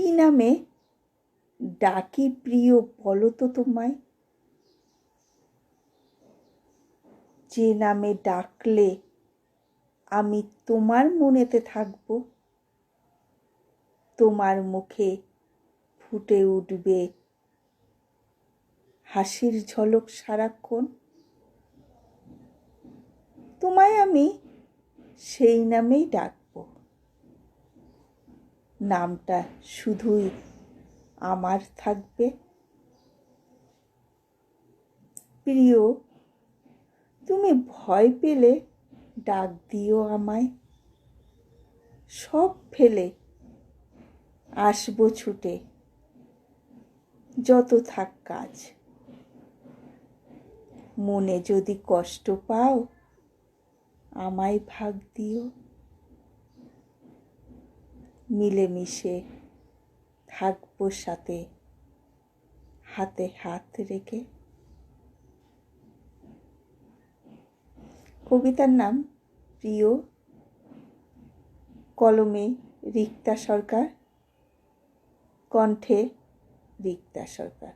কি নামে ডাকি প্রিয় বলো তো তোমায়? যে নামে ডাকলে আমি তোমার মনেতে থাকব, তোমার মুখে ফুটে উঠবে হাসির ঝলক সারাক্ষণ। তোমায় আমি সেই নামেই ডাকব, নামটা শুধুই আমার থাকবে। প্রিয়, তুমি ভয় পেলে ডাক দিও আমায়, সব ফেলে আসবো ছুটে, যত থাক কাজ। মনে যদি কষ্ট পাও আমায় ভাগ দিও, মিলেমিশে থাকবো সাথে, হাতে হাত রেখে। কবিতার নাম প্রিয়, কলমে রিক্তা সরকার, কণ্ঠে রিক্তা সরকার।